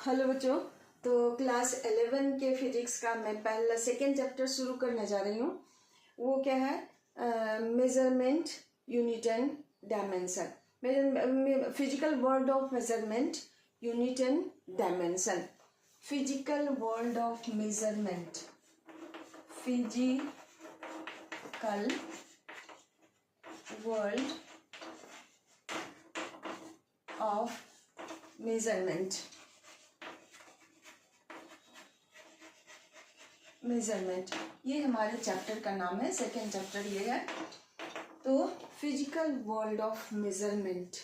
Hello बच्चों। तो class 11 के फिजिक्स का मैं सेकेंड चैप्टर शुरू करने जा रही हूँ। वो क्या है? Measurement, unit and dimension. Physical world of measurement, unit and dimension. Physical world of measurement, physical world of measurement. ये हमारे चैप्टर का नाम है, सेकेंड चैप्टर ये है। तो फिजिकल वर्ल्ड ऑफ मेजरमेंट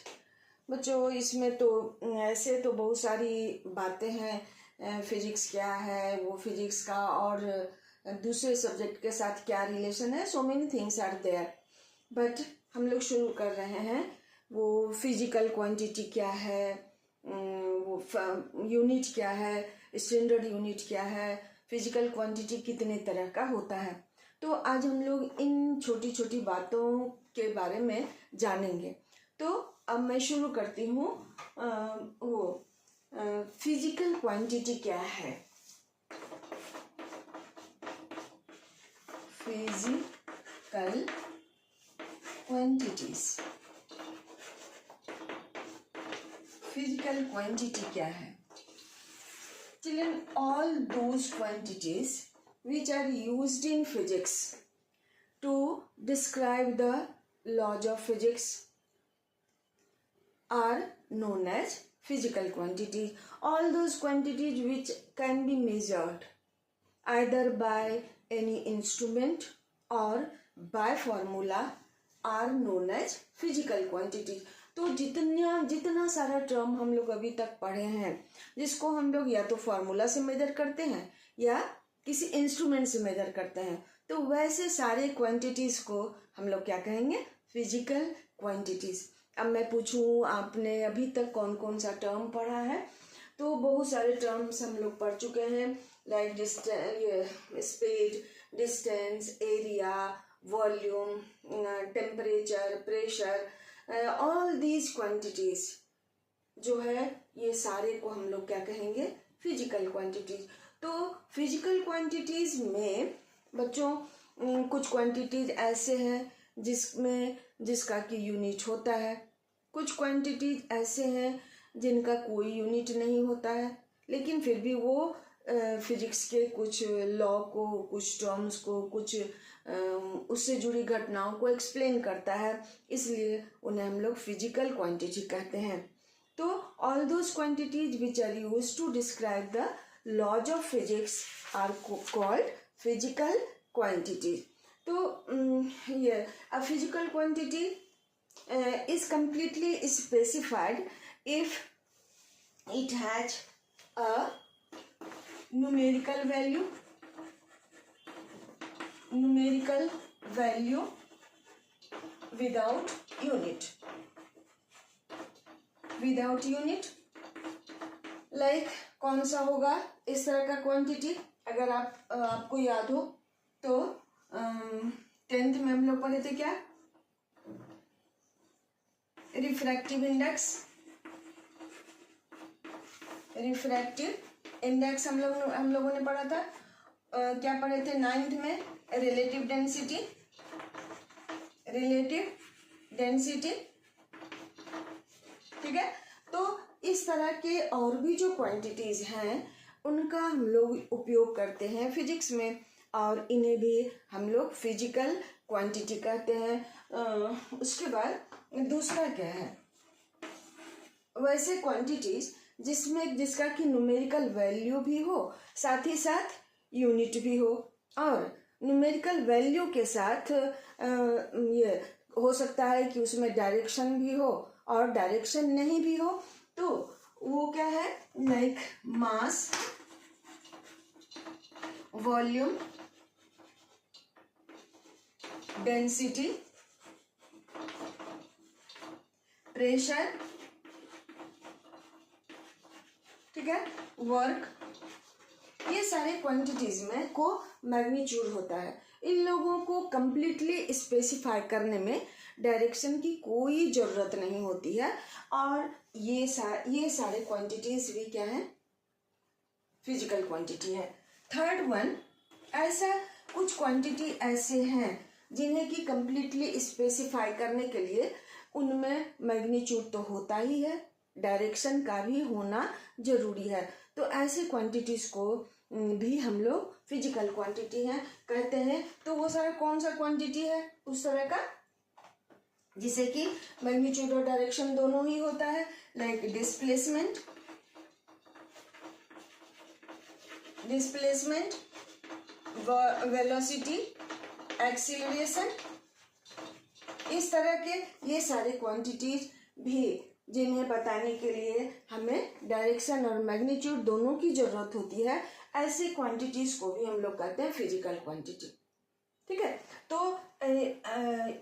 बच्चों, इसमें तो ऐसे तो बहुत सारी बातें हैं। फिजिक्स क्या है, वो फिजिक्स का और दूसरे सब्जेक्ट के साथ क्या रिलेशन है, so many things are there. But हम लोग शुरू कर रहे हैं। वो फिजिकल क्वांटिटी क्या है, वो यूनिट क्या है, स्टैंडर्ड यूनिट क्या है, फिजिकल क्वांटिटी कितने तरह का होता है। तो आज हम लोग इन छोटी छोटी बातों के बारे में जानेंगे। तो अब मैं शुरू करती हूँ। फिजिकल क्वांटिटी क्या है? फिजिकल क्वांटिटीज, फिजिकल क्वांटिटी क्या है? Children, all those quantities which are used in physics to describe the laws of physics are known as physical quantities. All those quantities which can be measured either by any instrument or by formula are known as physical quantities. तो जितना सारा term हम लोग अभी तक पढ़े हैं, जिसको हम लोग या तो फार्मूला से मेजर करते हैं या किसी इंस्ट्रूमेंट से मेजर करते हैं, तो वैसे सारे क्वांटिटीज को हम लोग क्या कहेंगे? Physical quantities. अब मैं पूछूं, आपने अभी तक कौन कौन सा टर्म पढ़ा है? तो बहुत सारे टर्म्स हम लोग पढ़ चुके हैं, like speed, distance, area, volume, temperature, pressure. All these quantities जो है, ये सारे को हम लोग क्या कहेंगे? Physical quantities. तो फिजिकल क्वांटिटीज में बच्चों कुछ क्वांटिटीज ऐसे हैं जिसका कि यूनिट होता है, कुछ क्वांटिटीज ऐसे हैं जिनका कोई यूनिट नहीं होता है, लेकिन फिर भी वो फिजिक्स के कुछ लॉ को, कुछ टर्म्स को, कुछ उससे जुड़ी घटनाओं को एक्सप्लेन करता है, इसलिए उन्हें हम लोग फिजिकल क्वांटिटी कहते हैं। तो all those quantities which are used to describe the laws of physics are called physical quantities. तो ये a physical quantity is completely specified if it has a numerical value without unit like कौन सा होगा इस तरह का quantity? अगर आपको याद हो तो 10th में हम लोग पढ़े थे क्या? रिफ्रैक्टिव इंडेक्स हम लोगों ने पढ़ा था। क्या पढ़े थे 9th में? Relative density. ठीक है। तो इस तरह के और भी जो क्वांटिटीज हैं उनका हम लोग उपयोग करते हैं फिजिक्स में, और इन्हें भी हम लोग फिजिकल क्वांटिटी कहते हैं। उसके बाद दूसरा क्या है? वैसे क्वांटिटीज जिसका कि न्यूमेरिकल वैल्यू भी हो, साथ ही साथ यूनिट भी हो, और न्यूमेरिकल वैल्यू के साथ ये हो सकता है कि उसमें डायरेक्शन भी हो और डायरेक्शन नहीं भी हो। तो वो क्या है? Like mass, volume, density, pressure, ठीक है, वर्क, ये सारे क्वांटिटीज में को मैग्नीट्यूड होता है। इन लोगों को कंप्लीटली स्पेसिफाई करने में डायरेक्शन की कोई ज़रूरत नहीं होती है, और ये सारे क्वांटिटीज भी क्या है? फिजिकल क्वांटिटी है। थर्ड वन, ऐसा कुछ क्वांटिटी ऐसे हैं जिन्हें कि कंप्लीटली स्पेसिफाई करने के लिए उनमें मैग्नीट्यूड तो होता ही है, डायरेक्शन का भी होना जरूरी है। तो ऐसे क्वांटिटीज को भी हम लोग फिजिकल क्वांटिटी है कहते हैं। तो वो सारा कौन सा क्वांटिटी है उस तरह का जिसे कि मैग्नीट्यूड और डायरेक्शन दोनों ही होता है, लाइक डिस्प्लेसमेंट, वेलोसिटी, एक्सीलरेशन, इस तरह के ये सारे क्वांटिटीज भी जिन्हें बताने के लिए हमें डायरेक्शन और मैग्नीट्यूड दोनों की जरूरत होती है, ऐसे क्वांटिटीज को भी हम लोग कहते हैं फिजिकल क्वांटिटी। ठीक है, तो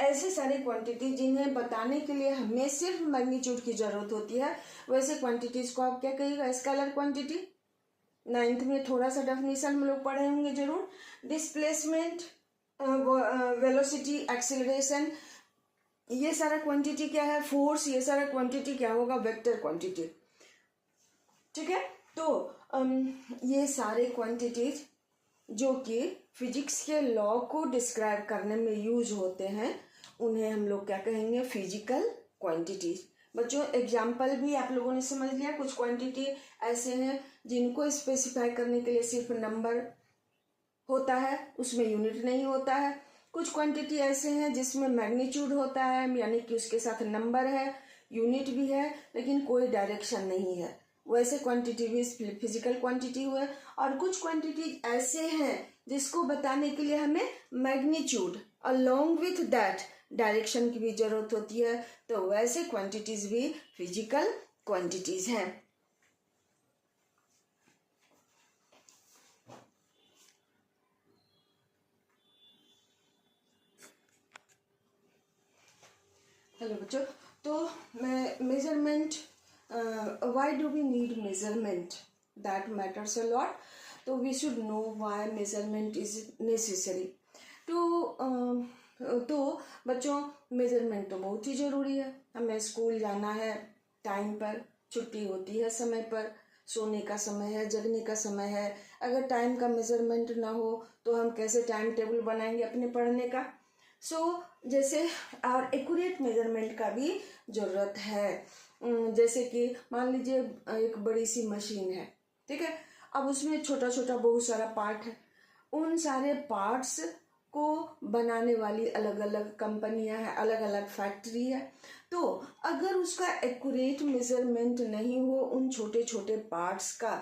ऐसे सारे क्वांटिटी जिन्हें बताने के लिए हमें सिर्फ मैग्नीट्यूड की जरूरत होती है, वैसे क्वांटिटीज को आप क्या कहिएगा? Scalar quantity. 9th में थोड़ा सा डेफिनेशन हम लोग पढ़े होंगे जरूर। डिस्प्लेसमेंट, वेलोसिटी, एक्सेलरेशन, ये सारा क्वांटिटी क्या है? फोर्स, ये सारा क्वांटिटी क्या होगा? Vector quantity. ठीक है, तो ये सारे क्वांटिटीज जो कि फिजिक्स के लॉ को डिस्क्राइब करने में यूज होते हैं, उन्हें हम लोग क्या कहेंगे? Physical quantities. बच्चों एग्जाम्पल भी आप लोगों ने समझ लिया। कुछ क्वांटिटी ऐसे हैं जिनको स्पेसिफाई करने के लिए सिर्फ नंबर होता है, उसमें यूनिट नहीं होता है। कुछ क्वांटिटी ऐसे हैं जिसमें मैग्नीट्यूड होता है, यानी कि उसके साथ नंबर है, यूनिट भी है, लेकिन कोई डायरेक्शन नहीं है, वैसे क्वांटिटी भी फिजिकल क्वांटिटी हुए। और कुछ क्वांटिटी ऐसे हैं जिसको बताने के लिए हमें magnitude along with that direction की भी जरूरत होती है, तो वैसे क्वांटिटीज भी फिजिकल क्वांटिटीज हैं। हेलो बच्चों, तो measurement, why do we need measurement? That matters a lot. तो we should know why measurement is necessary. तो बच्चों मेजरमेंट तो बहुत ही ज़रूरी है। हमें स्कूल जाना है टाइम पर, छुट्टी होती है समय पर, सोने का समय है, जगने का समय है। अगर टाइम का मेजरमेंट ना हो तो हम कैसे टाइम टेबल बनाएंगे अपने पढ़ने का? जैसे और एक्यूरेट मेजरमेंट का भी ज़रूरत है। जैसे कि मान लीजिए एक बड़ी सी मशीन है, ठीक है, अब उसमें छोटा छोटा बहुत सारा पार्ट है। उन सारे पार्ट्स को बनाने वाली अलग अलग कंपनियां हैं, अलग अलग फैक्ट्री है। तो अगर उसका एक्यूरेट मेजरमेंट नहीं हो उन छोटे छोटे पार्ट्स का,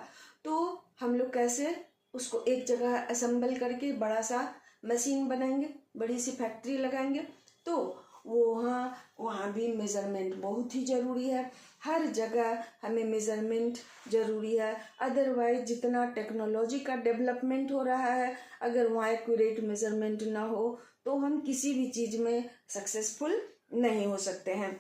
तो हम लोग कैसे उसको एक जगह असेंबल करके बड़ा सा मशीन बनाएंगे, बड़ी सी फैक्ट्री लगाएंगे? तो वहाँ भी मेजरमेंट बहुत ही ज़रूरी है। हर जगह हमें मेजरमेंट ज़रूरी है, अदरवाइज जितना टेक्नोलॉजी का डेवलपमेंट हो रहा है, अगर वहाँ एक्यूरेट मेजरमेंट ना हो तो हम किसी भी चीज़ में सक्सेसफुल नहीं हो सकते हैं।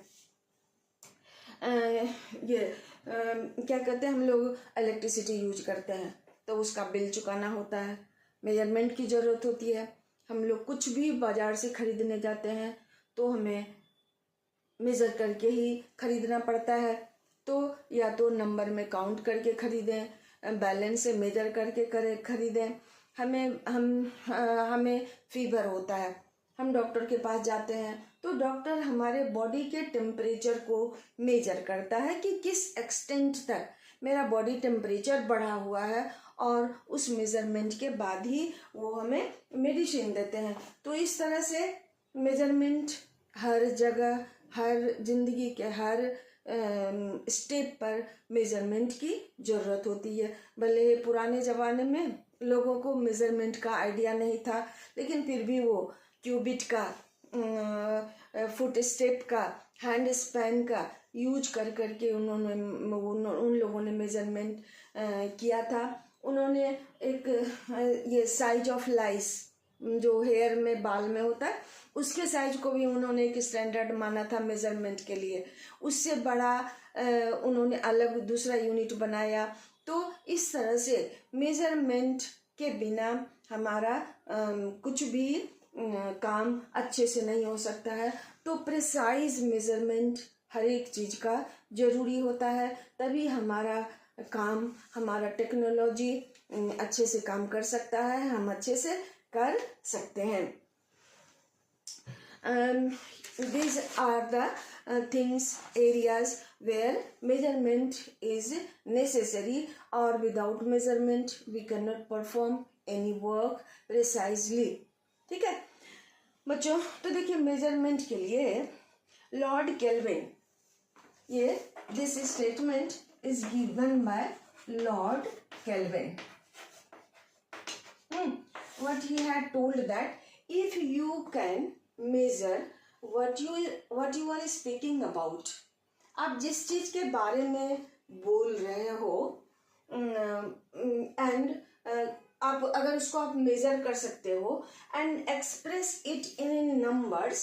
क्या कहते हैं, हम लोग इलेक्ट्रिसिटी यूज करते हैं तो उसका बिल चुकाना होता है, मेजरमेंट की ज़रूरत होती है। हम लोग कुछ भी बाज़ार से खरीदने जाते हैं तो हमें मेज़र करके ही खरीदना पड़ता है। तो या तो नंबर में काउंट करके खरीदें, बैलेंस से मेजर करके खरीदें। हमें फीवर होता है, हम डॉक्टर के पास जाते हैं तो डॉक्टर हमारे बॉडी के टेम्परेचर को मेजर करता है कि किस एक्सटेंट तक मेरा बॉडी टेम्परेचर बढ़ा हुआ है, और उस मेजरमेंट के बाद ही वो हमें मेडिसिन देते हैं। तो इस तरह से मेजरमेंट हर जगह, हर जिंदगी के हर स्टेप पर मेजरमेंट की ज़रूरत होती है। भले पुराने ज़माने में लोगों को मेजरमेंट का आइडिया नहीं था, लेकिन फिर भी वो क्यूबिट का, फुट स्टेप का, हैंड स्पैन का यूज करके उन लोगों ने मेजरमेंट किया था। उन्होंने एक ये साइज ऑफ लाइस जो हेयर में, बाल में होता है, उसके साइज को भी उन्होंने एक स्टैंडर्ड माना था मेजरमेंट के लिए। उससे बड़ा उन्होंने अलग दूसरा यूनिट बनाया। तो इस तरह से मेजरमेंट के बिना हमारा कुछ भी काम अच्छे से नहीं हो सकता है। तो प्रिसाइज मेजरमेंट हर एक चीज़ का ज़रूरी होता है, तभी हमारा काम, हमारा टेक्नोलॉजी अच्छे से काम कर सकता है, हम अच्छे से कर सकते हैं. These are the things, areas where measurement is necessary, or without measurement we cannot perform any work precisely. ठीक है बच्चों, तो देखिए मेजरमेंट के लिए लॉर्ड केल्विन, ये this statement is given by lord kelvin. What he had told that if you can measure what you are speaking about, आप जिस चीज के बारे में बोल रहे हो एंड आप अगर उसको आप मेजर कर सकते हो and express it in numbers,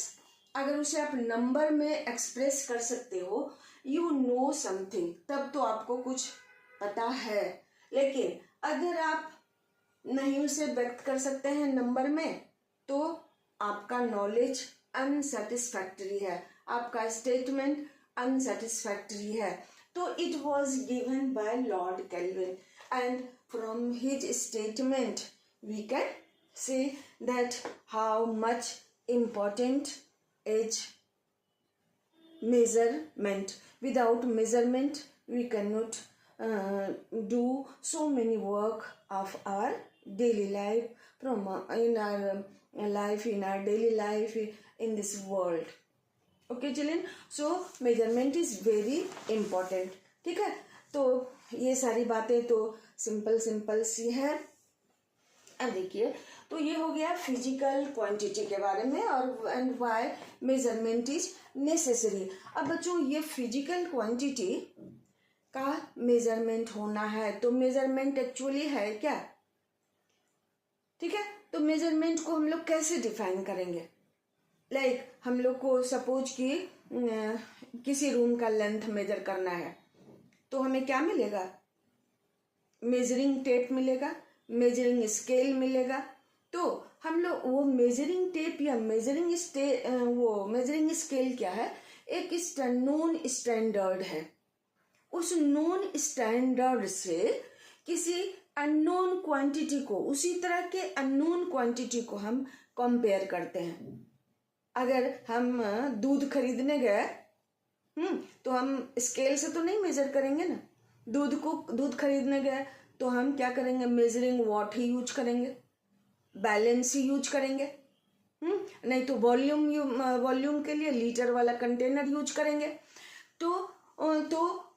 अगर उसे आप नंबर में एक्सप्रेस कर सकते हो, यू नो समथिंग, तब तो आपको कुछ पता है. लेकिन अगर आप नहीं उसे व्यक्त कर सकते हैं नंबर में, तो आपका नॉलेज अनसेटिस्फैक्टरी है, आपका स्टेटमेंट अनसेटिस्फैक्टरी है. तो it was given by lord Kelvin and from his statement we can see that how much important is measurement. Without measurement we cannot do so many work of our daily life, from in our life, in our daily life in this world. Okay children, so measurement is very important. ठीक है, तो ये सारी बातें तो simple सी है. अब देखिए, तो ये हो गया फिजिकल क्वांटिटी के बारे में और and why measurement is necessary. अब बच्चों ये फिजिकल क्वांटिटी का मेजरमेंट होना है, तो मेजरमेंट एक्चुअली है क्या? ठीक है, तो मेजरमेंट को हम लोग कैसे डिफाइन करेंगे? लाइक हम लोग को सपोज कि किसी रूम का लेंथ मेजर करना है, तो हमें क्या मिलेगा? मेजरिंग टेप मिलेगा, मेजरिंग स्केल मिलेगा. तो हम लोग वो मेजरिंग टेप या मेजरिंग स्केल क्या है? एक नोन स्टैंडर्ड है. उस नोन स्टैंडर्ड से किसी अननोन क्वांटिटी को, उसी तरह के अननोन क्वांटिटी को हम कंपेयर करते हैं. अगर हम दूध खरीदने गए तो हम स्केल से तो नहीं मेजर करेंगे ना. दूध खरीदने गए तो हम क्या करेंगे? मेजरिंग वॉट ही यूज करेंगे, बैलेंस ही यूज करेंगे. नहीं तो वॉल्यूम के लिए लीटर वाला कंटेनर यूज करेंगे. तो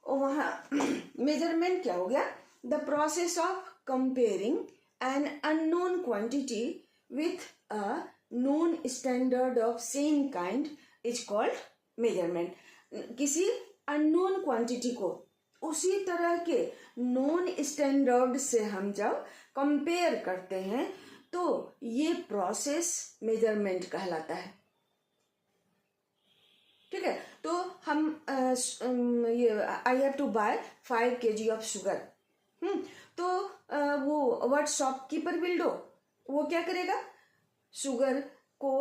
वहाँ मेजरमेंट क्या हो गया? The process of comparing an unknown quantity with a known standard of same kind is called measurement. किसी अननोन क्वांटिटी को उसी तरह के नॉन स्टैंडर्ड से हम जब कंपेयर करते हैं, तो ये प्रोसेस मेजरमेंट कहलाता है. ठीक है, तो हम ये I have to buy 5 kg of sugar. तो वो व्हाट शॉपकीपर विल डू, वो क्या करेगा? शुगर को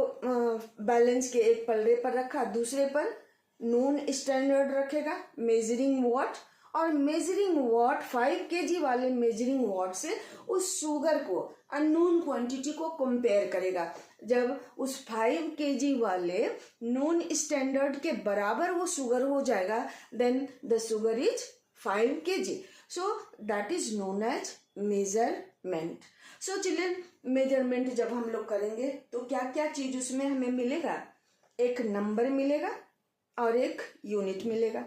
बैलेंस के एक पल्ले पर रखा, दूसरे पर नॉन स्टैंडर्ड रखेगा, मेजरिंग वॉट, और मेजरिंग वॉट 5 kg वाले मेजरिंग वॉट से उस शुगर को, अननोन क्वांटिटी को कंपेयर करेगा. जब उस 5 kg वाले नॉन स्टैंडर्ड के बराबर वो शुगर हो जाएगा, then the sugar is 5 kg. So that is known as measurement. So children, measurement जब हम लोग करेंगे तो क्या क्या चीज उसमें हमें मिलेगा? एक नंबर मिलेगा और एक यूनिट मिलेगा.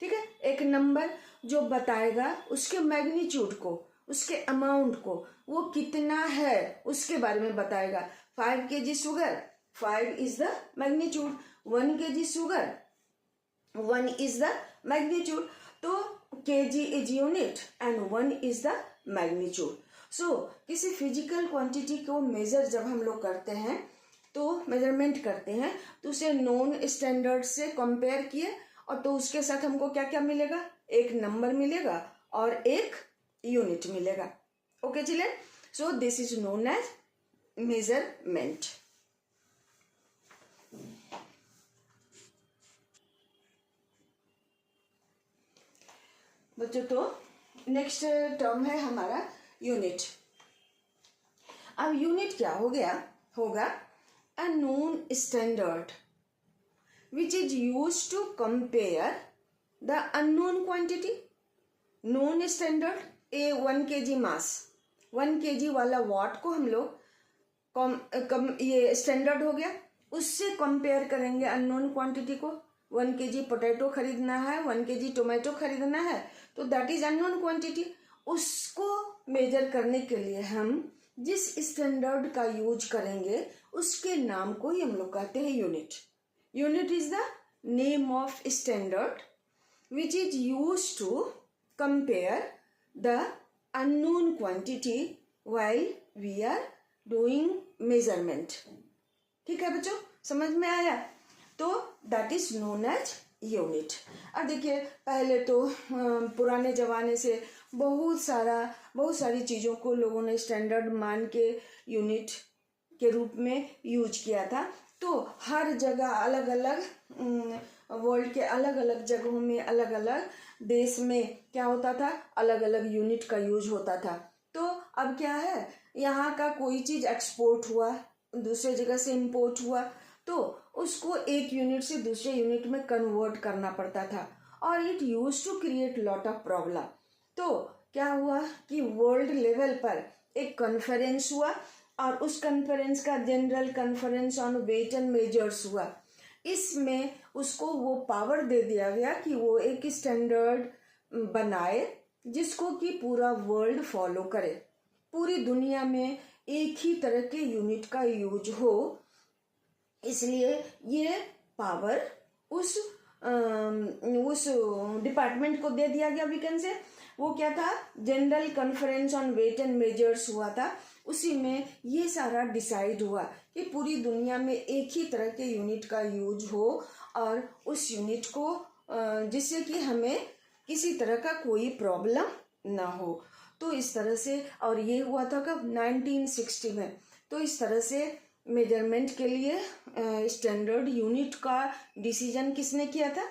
ठीक है, एक नंबर जो बताएगा उसके मैग्नीट्यूड को, उसके अमाउंट को, वो कितना है उसके बारे में बताएगा. 5 kg शुगर, 5 इज द मैग्नीट्यूड. 1 kg शुगर, 1 इज द मैग्नीट्यूड. तो kg is unit and 1 is the magnitude. So किसी फिजिकल क्वांटिटी को मेजर जब हम लोग करते हैं, तो मेजरमेंट करते हैं, तो उसे नॉन स्टैंडर्ड से कंपेयर किए, और तो उसके साथ हमको क्या क्या मिलेगा? एक नंबर मिलेगा और एक यूनिट मिलेगा. Okay children, so this is known as measurement. बच्चों, तो नेक्स्ट टर्म है हमारा यूनिट। अब यूनिट क्या हो गया होगा, a known standard which is used to compare the unknown quantity. Known standard, a 1 kg mass, 1 kg वाला वॉट को हम लोग ये स्टैंडर्ड हो गया, उससे कंपेयर करेंगे अननोन क्वांटिटी को। 1 kg पोटैटो खरीदना है, 1 kg टोमेटो खरीदना है, तो दैट इज अननोन क्वांटिटी। उसको मेजर करने के लिए हम जिस स्टैंडर्ड का यूज करेंगे उसके नाम को ही हम लोग कहते हैं unit. Unit is the name of standard which is use to compare the unknown quantity while we are doing measurement. ठीक है बच्चों, समझ में आया? तो that is known as unit. अब देखिए, पहले तो पुराने ज़माने से बहुत सारी चीज़ों को लोगों ने स्टैंडर्ड मान के यूनिट के रूप में यूज किया था। तो हर जगह अलग अलग, वर्ल्ड के अलग अलग जगहों में, अलग अलग देश में क्या होता था, अलग अलग यूनिट का यूज होता था। तो अब क्या है, यहाँ का कोई चीज़ एक्सपोर्ट हुआ, दूसरे जगह से इंपोर्ट हुआ, तो उसको एक यूनिट से दूसरे यूनिट में कन्वर्ट करना पड़ता था, और it use to create lot of problem. तो क्या हुआ कि वर्ल्ड लेवल पर एक कॉन्फ्रेंस हुआ, और उस कॉन्फ्रेंस का general conference on weight and measures हुआ। इसमें उसको वो पावर दे दिया गया कि वो एक स्टैंडर्ड बनाए जिसको कि पूरा वर्ल्ड फॉलो करे, पूरी दुनिया में एक ही तरह के यूनिट का यूज हो। इसलिए ये पावर उस डिपार्टमेंट को दे दिया गया, वी कैन से। वो क्या था, general conference on weight and measures हुआ था। उसी में ये सारा डिसाइड हुआ कि पूरी दुनिया में एक ही तरह के यूनिट का यूज हो, और उस यूनिट को जिससे कि हमें किसी तरह का कोई प्रॉब्लम ना हो। तो इस तरह से, और ये हुआ था कब, 1960 में। तो इस तरह से मेजरमेंट के लिए स्टैंडर्ड यूनिट का डिसीजन किसने किया था?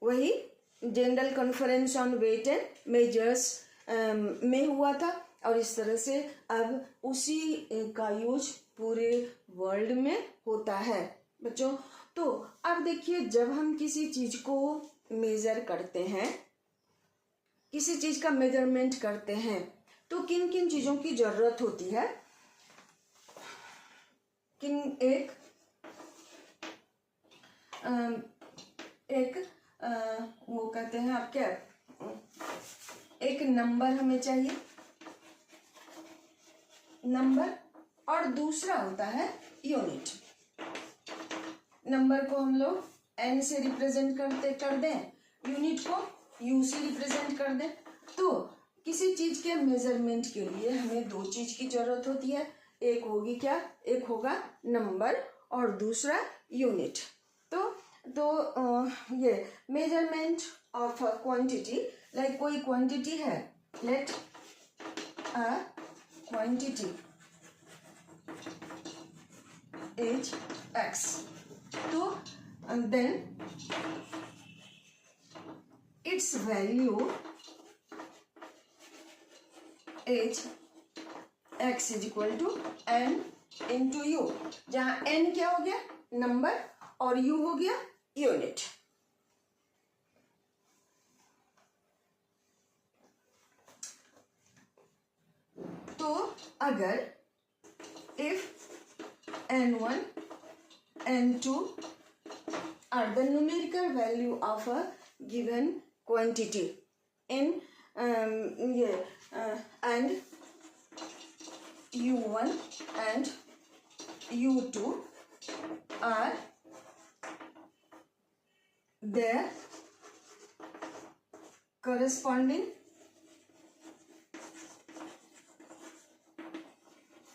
वही general conference on weight and measures में हुआ था। और इस तरह से अब उसी का यूज पूरे वर्ल्ड में होता है बच्चों। तो अब देखिए, जब हम किसी चीज को मेजर करते हैं, किसी चीज का मेजरमेंट करते हैं, तो किन किन चीजों की जरूरत होती है? वो कहते हैं आप क्या, एक नंबर हमें चाहिए, नंबर, और दूसरा होता है यूनिट। नंबर को हम लोग n से रिप्रेजेंट कर दें, यूनिट को u से रिप्रेजेंट कर दें। तो किसी चीज के मेजरमेंट के लिए हमें दो चीज की जरूरत होती है, एक होगी क्या, एक होगा नंबर और दूसरा यूनिट। तो ये मेजरमेंट ऑफ क्वांटिटी, लाइक कोई क्वांटिटी है, let a quantity is x, तो then its value is x is equal to n into u, जहाँ n क्या हो गया, नंबर, और u हो गया यूनिट। तो अगर if n1 n2 are the numerical value of a given quantity in and u1 and u2 are their corresponding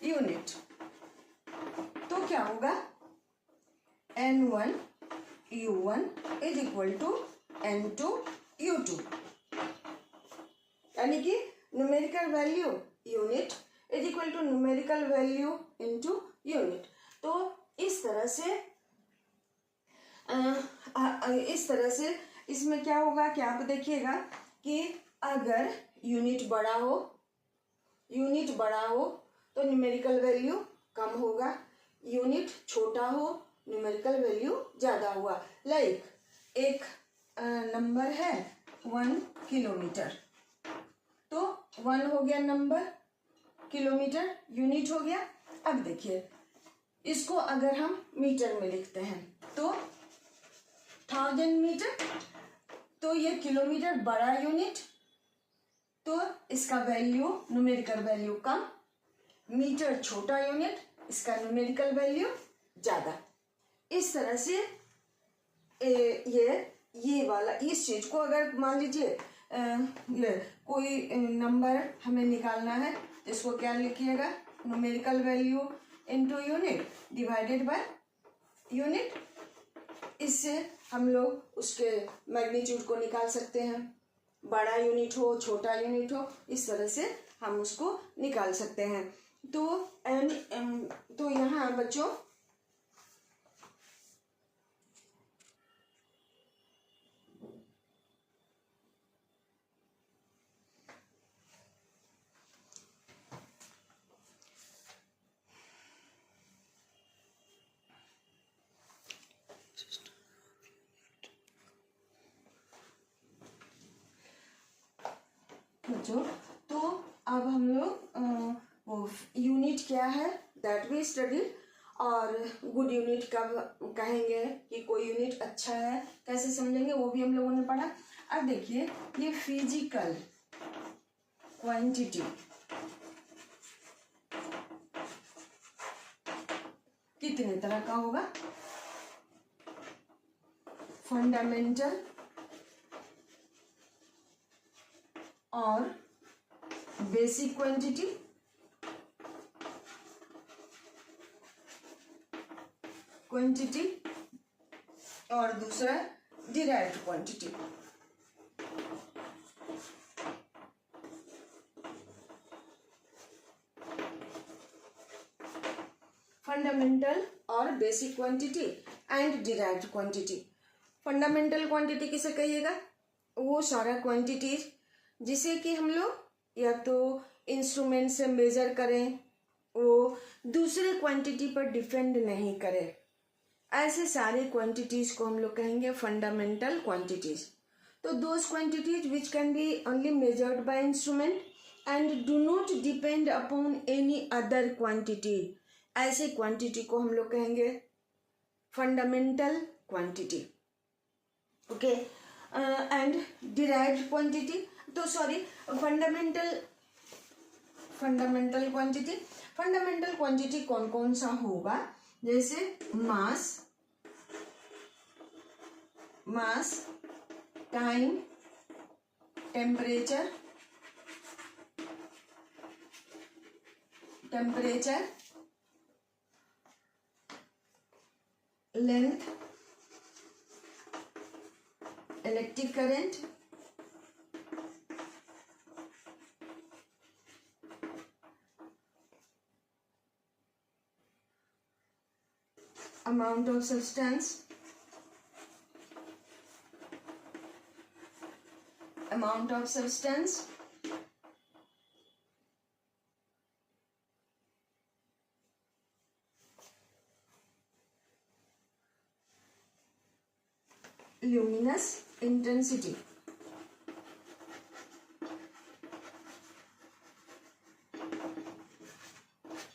unit, तो क्या होगा, n1 u1 is equal to n2 u2, यानी कि numerical value unit is equal to numerical value into unit. तो इस तरह से इसमें क्या होगा कि आप देखिएगा कि अगर यूनिट बड़ा हो तो न्यूमेरिकल वैल्यू कम होगा, यूनिट छोटा हो न्यूमेरिकल वैल्यू ज़्यादा हुआ। लाइक एक नंबर है 1 किलोमीटर, तो 1 हो गया नंबर, किलोमीटर यूनिट हो गया। अब देखिए इसको अगर हम मीटर में लिखते हैं तो 1000 मीटर, तो ये किलोमीटर बड़ा यूनिट, तो इसका वैल्यू न्यूमेरिकल वैल्यू कम, मीटर छोटा यूनिट, इसका न्यूमेरिकल वैल्यू ज़्यादा। इस तरह से ये वाला इस चीज को अगर मान लीजिए कोई नंबर हमें निकालना है तो इसको क्या लिखिएगा, numerical value into unit divided by unit. इससे हम लोग उसके मैग्नीट्यूड को निकाल सकते हैं, बड़ा यूनिट हो छोटा यूनिट हो, इस तरह से हम उसको निकाल सकते हैं। तो यहाँ बच्चों तो अब हम लोग यूनिट क्या है दैट वी स्टडीड, और गुड यूनिट कब कहेंगे कि कोई यूनिट अच्छा है, कैसे समझेंगे वो भी हम लोगों ने पढ़ा। अब देखिए ये फिजिकल क्वांटिटी कितने तरह का होगा, फंडामेंटल और बेसिक क्वांटिटी और दूसरा डिराइव्ड क्वांटिटी। फंडामेंटल और basic quantity and derived quantity. Fundamental quantity किसे कहिएगा, वो सारा क्वांटिटीज जिसे कि हम लोग या तो इंस्ट्रूमेंट से मेजर करें, वो दूसरे क्वांटिटी पर डिपेंड नहीं करे, ऐसे सारे क्वांटिटीज को हम लोग कहेंगे फंडामेंटल क्वांटिटीज। तो those quantities which can be only measured by instrument and do not depend upon any other quantity, ऐसे क्वांटिटी को हम लोग कहेंगे fundamental quantity. Okay, and derived quantity, तो सॉरी फंडामेंटल क्वांटिटी कौन कौन सा होगा, जैसे mass, time, temperature, length, electric current, amount of substance, luminous intensity।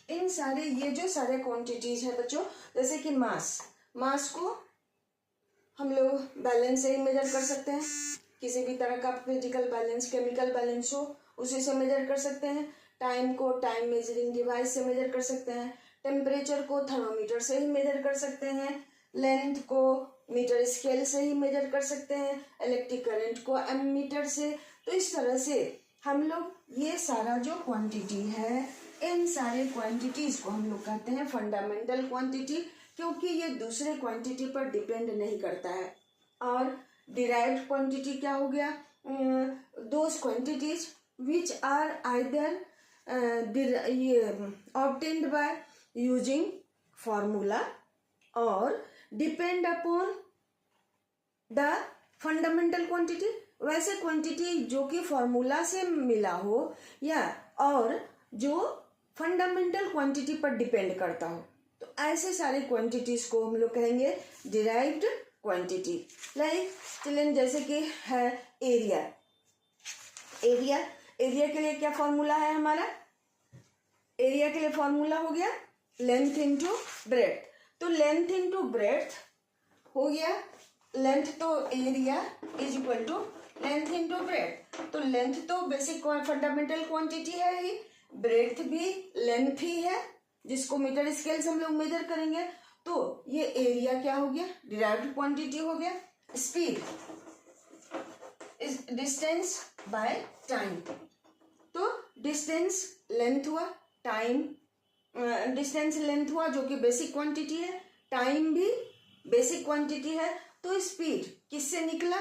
इन सारे ये जो सारे क्वांटिटीज है बच्चों, जैसे कि मास को हम लोग बैलेंस से ही मेजर कर सकते हैं, किसी भी तरह का फिजिकल बैलेंस, केमिकल बैलेंस हो उसी से मेजर कर सकते हैं। टाइम को टाइम मेजरिंग डिवाइस से मेजर कर सकते हैं, टेम्परेचर को थर्मोमीटर से ही मेजर कर सकते हैं, लेंथ को मीटर स्केल से ही मेजर कर सकते हैं, इलेक्ट्रिक करंट को एमीटर से। तो इस तरह से हम लोग ये सारा जो क्वांटिटी है, इन सारे क्वांटिटीज को हम लोग कहते हैं फंडामेंटल क्वांटिटी, क्योंकि ये दूसरे क्वांटिटी पर डिपेंड नहीं करता है। और डिराइव्ड क्वांटिटी क्या हो गया, those quantities which are either obtained by using formula और depend upon the fundamental quantity, वैसे क्वांटिटी जो कि फॉर्मूला से मिला हो या और जो फंडामेंटल क्वांटिटी पर डिपेंड करता हो, तो ऐसे सारे क्वांटिटीज को हम लोग कहेंगे डिराइव्ड क्वांटिटी। लाइक चिल्ड्रन जैसे कि है एरिया। एरिया के लिए क्या फॉर्मूला है हमारा? एरिया के लिए फॉर्मूला हो गया लेंथ इंटू ब्रेड्थ। तो लेंथ इंटू ब्रेड्थ हो गया, लेंथ तो area is equal to length into breadth. तो लेंथ तो बेसिक फंडामेंटल क्वांटिटी है ही, ब्रेड्थ भी लेंथ ही है जिसको मीटर स्केल से हम लोग मेजर करेंगे। तो ये एरिया क्या हो गया? डिराइव्ड क्वांटिटी हो गया। Speed is distance by time. तो डिस्टेंस लेंथ हुआ, टाइम डिस्टेंस लेंथ हुआ जो कि बेसिक क्वांटिटी है, टाइम भी बेसिक क्वांटिटी है। तो स्पीड किससे निकला?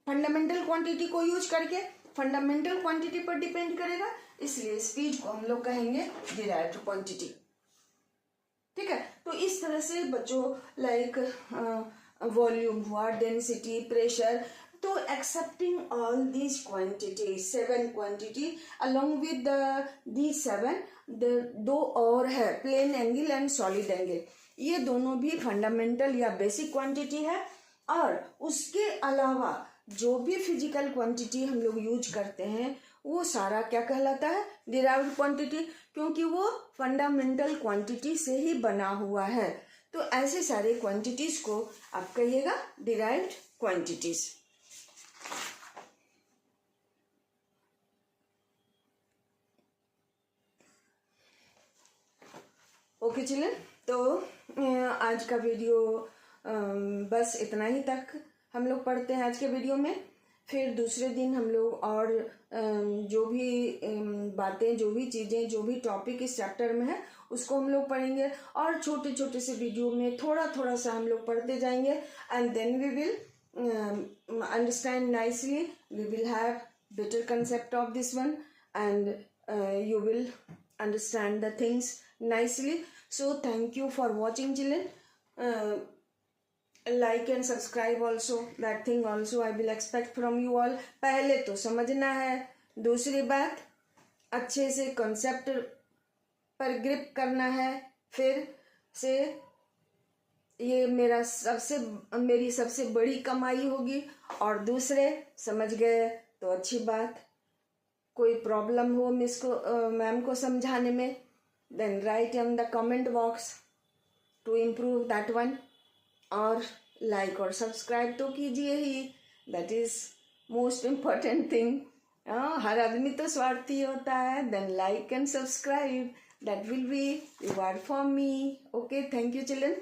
फंडामेंटल क्वांटिटी को यूज करके, फंडामेंटल क्वांटिटी पर डिपेंड करेगा, इसलिए स्पीड को हम लोग कहेंगे डिराइव्ड क्वांटिटी। ठीक है, तो इस तरह से बच्चों लाइक वॉल्यूम हुआ, डेंसिटी, प्रेशर, तो excepting all these quantity, 7 quantity along with these 7 दो और है plane angle and solid angle. ये दोनों भी फंडामेंटल या बेसिक क्वांटिटी है। और उसके अलावा जो भी फिजिकल क्वांटिटी हम लोग यूज करते हैं वो सारा क्या कहलाता है? डिराइव्ड क्वांटिटी, क्योंकि वो फंडामेंटल क्वांटिटी से ही बना हुआ है। तो ऐसे सारे क्वांटिटीज को आप कहिएगा डिराइव्ड क्वांटिटीज। ओके चिल्ड्रन, तो आज का वीडियो बस इतना ही तक हम लोग पढ़ते हैं आज के वीडियो में। फिर दूसरे दिन हम लोग और जो भी बातें, जो भी चीज़ें, जो भी टॉपिक इस चैप्टर में है उसको हम लोग पढ़ेंगे और छोटे छोटे से वीडियो में थोड़ा थोड़ा सा हम लोग पढ़ते जाएंगे। And then we will understand nicely, we will have better concept of this one, and you will understand the things nicely. So thank you for watching children. Like and subscribe also, that thing also I will expect from you all. पहले तो समझना है, दूसरी बात अच्छे से concept पर grip करना है, फिर से ये मेरी सबसे बड़ी कमाई होगी। और दूसरे समझ गए तो अच्छी बात, कोई प्रॉब्लम हो मैम को समझाने में, then write in the comment box to improve that one. और लाइक और सब्सक्राइब तो कीजिए ही, that is most important thing. हर आदमी तो स्वार्थी होता है। Then like and subscribe, that will be reward for me. Okay, thank you children.